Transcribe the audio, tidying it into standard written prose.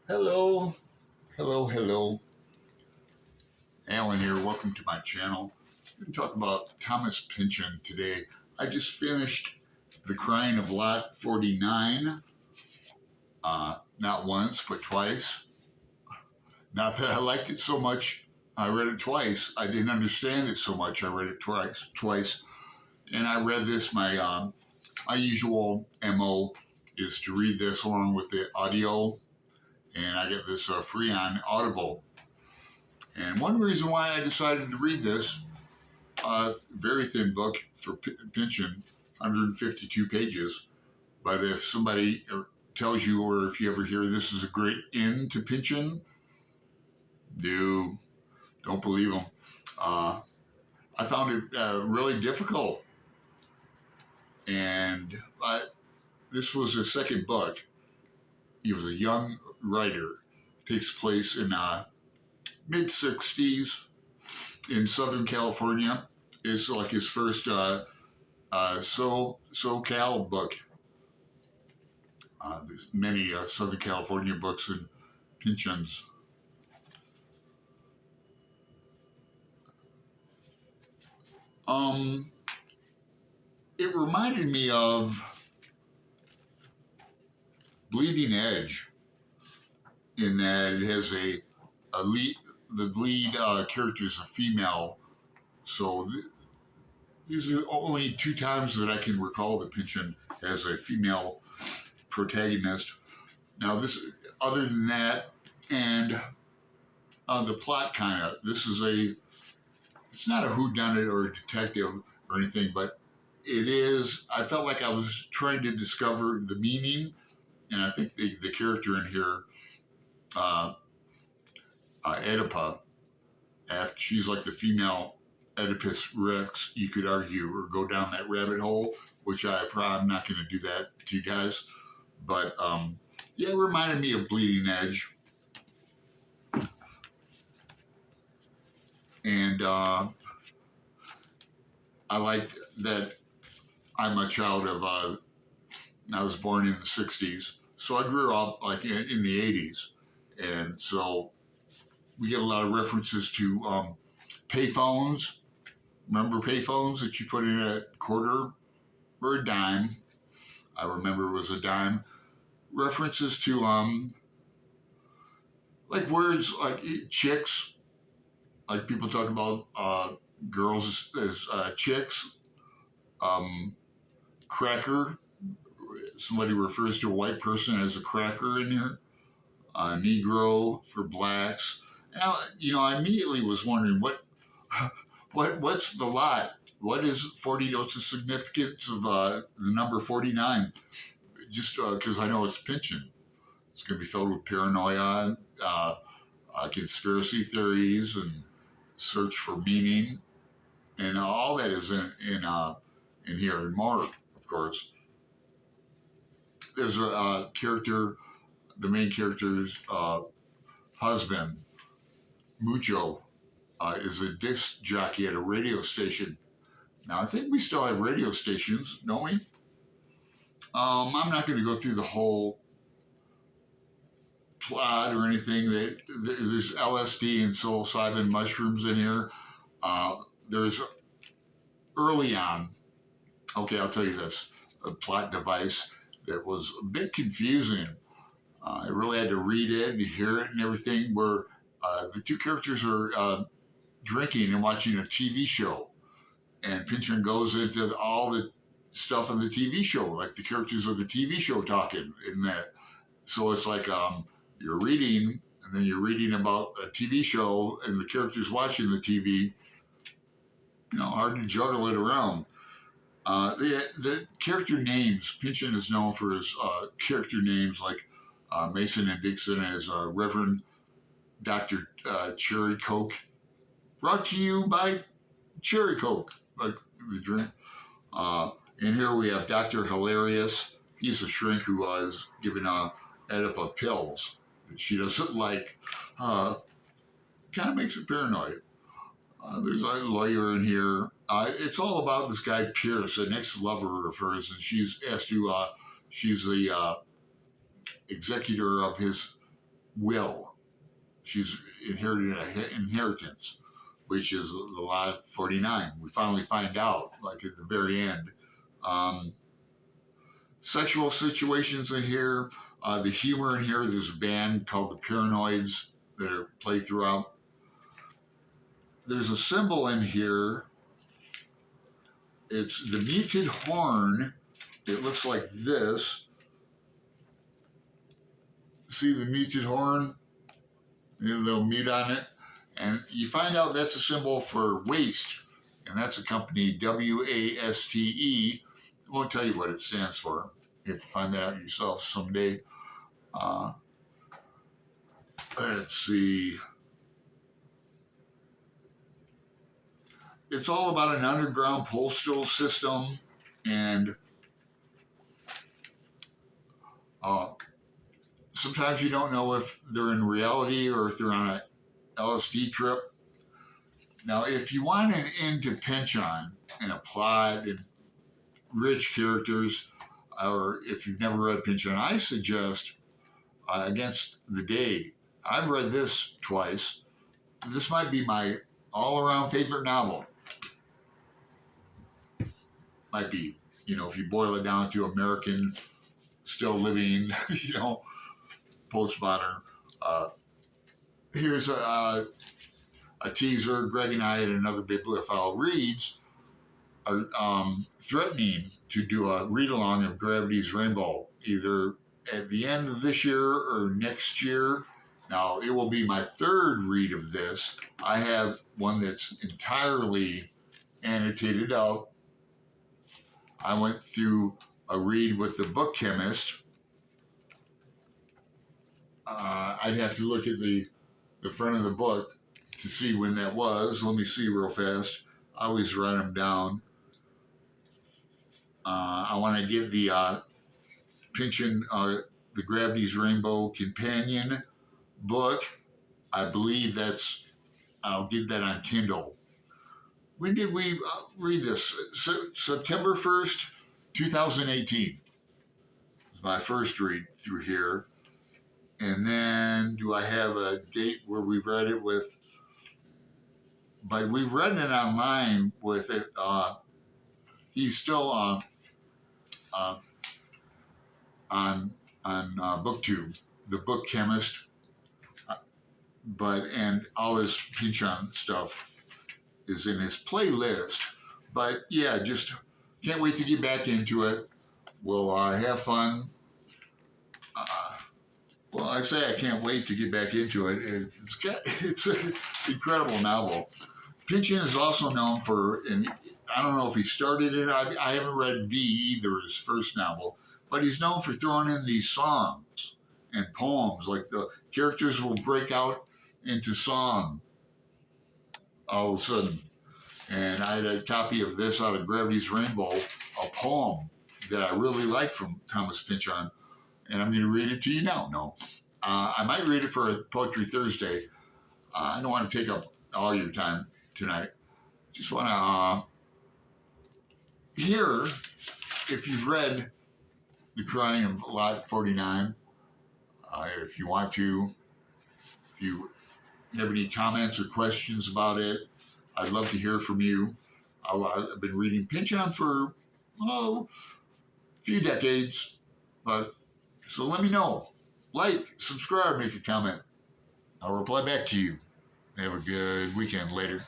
Hello, hello. Alan here. Welcome to my channel. We're going to talk about Thomas Pynchon today. I just finished The Crying of Lot 49, not once, but twice. Not that I liked it so much, I read it twice. I didn't understand it so much, I read it twice. And I read this, my usual MO is to read this along with the audio, and I get this free on Audible. And one reason why I decided to read this, very thin book for Pynchon, 152 pages, but if somebody tells you, or if you ever hear this is a great end to Pynchon, don't believe them. I found it really difficult, and this was his second book. He was a young writer. Takes place in mid 60s in Southern California. Is like his first SoCal book. There's many Southern California books in Pynchon's. It reminded me of Bleeding Edge in that it has the lead character is a female. So these are only two times that I can recall that Pynchon has a female protagonist. Now, other than that, and the plot it's not a whodunit or a detective or anything, but it is. I felt like I was trying to discover the meaning, and I think the character in here, Oedipa, after she's like the female Oedipus Rex, you could argue, or go down that rabbit hole, which I'm not going to do that to you guys. But yeah, it reminded me of Bleeding Edge. And I liked that I'm a child of, I was born in the 60s. So I grew up like in the 80s. And so we get a lot of references to payphones. Remember payphones that you put in a quarter or a dime? I remember it was a dime. References to like words like chicks, like people talk about girls as chicks. Cracker, somebody refers to a white person as a cracker in here. Negro for blacks. Now, I immediately was wondering what's the lot? What is 40? What's the significance of the number 49? Just because I know it's Pynchon. It's going to be filled with paranoia, conspiracy theories, and search for meaning, and all that is in here, and more, of course. There's a character, the main character's husband, Mucho, is a disc jockey at a radio station. Now, I think we still have radio stations, don't we? I'm not going to go through the whole plot or anything. There's LSD and psilocybin mushrooms in here. There's early on, okay, I'll tell you this, a plot device that was a bit confusing. I really had to read it and hear it and everything, where the two characters are drinking and watching a TV show. And Pynchon goes into all the stuff on the TV show, like the characters of the TV show talking in that. So it's like you're reading, and then you're reading about a TV show, and the characters watching the TV. Hard to juggle it around. The character names, Pynchon is known for his character names like Mason and Dixon as Reverend Dr. Cherry Coke. Brought to you by Cherry Coke, like the drink. And here we have Dr. Hilarious. He's a shrink who was giving Oedipa pills that she doesn't like. Kind of makes her paranoid. There's a lawyer in here. It's all about this guy Pierce, an ex-lover of hers, and she's the executor of his will. She's inherited an inheritance, which is the lot 49. We finally find out, like at the very end. Um, Sexual situations in here, the humor in here. There's a band called the Paranoids that are play throughout. There's a symbol in here. It's the muted horn. It looks like this. See the muted horn? A little mute on it. And you find out that's a symbol for waste. And that's a company, WASTE. I won't tell you what it stands for. You have to find that out yourself someday. Uh, let's see. It's all about an underground postal system, and sometimes you don't know if they're in reality or if they're on a LSD trip. Now, if you want an end to Pynchon and a plot and rich characters, or if you've never read Pynchon, I suggest Against the Day. I've read this twice. This might be my all-around favorite novel. Might be, if you boil it down to American, still living, postmodern. Here's a teaser. Greg and I at another Bibliophile Reads are threatening to do a read-along of Gravity's Rainbow, either at the end of this year or next year. Now, it will be my third read of this. I have one that's entirely annotated out. I went through a read with the book chemist. I'd have to look at the front of the book to see when that was. Let me see real fast. I always write them down. I want to get the Pynchon, the Gravity's Rainbow companion book. I believe I'll get that on Kindle. When did we read this? September 1st, 2018 was my first read through here. And then do I have a date where we read it with? But we read it online with it. He's still on BookTube, the book chemist, and all his Pynchon stuff is in his playlist. But yeah, just can't wait to get back into it. We'll have fun. Well, I say I can't wait to get back into it. It's an incredible novel. Pynchon is also known for, and I don't know if he started it. I haven't read V either, his first novel, but he's known for throwing in these songs and poems. Like the characters will break out into song all of a sudden. And I had a copy of this out of Gravity's Rainbow, a poem that I really like from Thomas Pynchon, and I'm going to read it to you now. No, I might read it for a Poetry Thursday. I don't want to take up all your time tonight. Just want to hear, if you've read The Crying of Lot 49, if you want to, if you have any comments or questions about it, I'd love to hear from you. I've been reading Pynchon for, a few decades, so let me know. Like, subscribe, make a comment. I'll reply back to you. Have a good weekend later.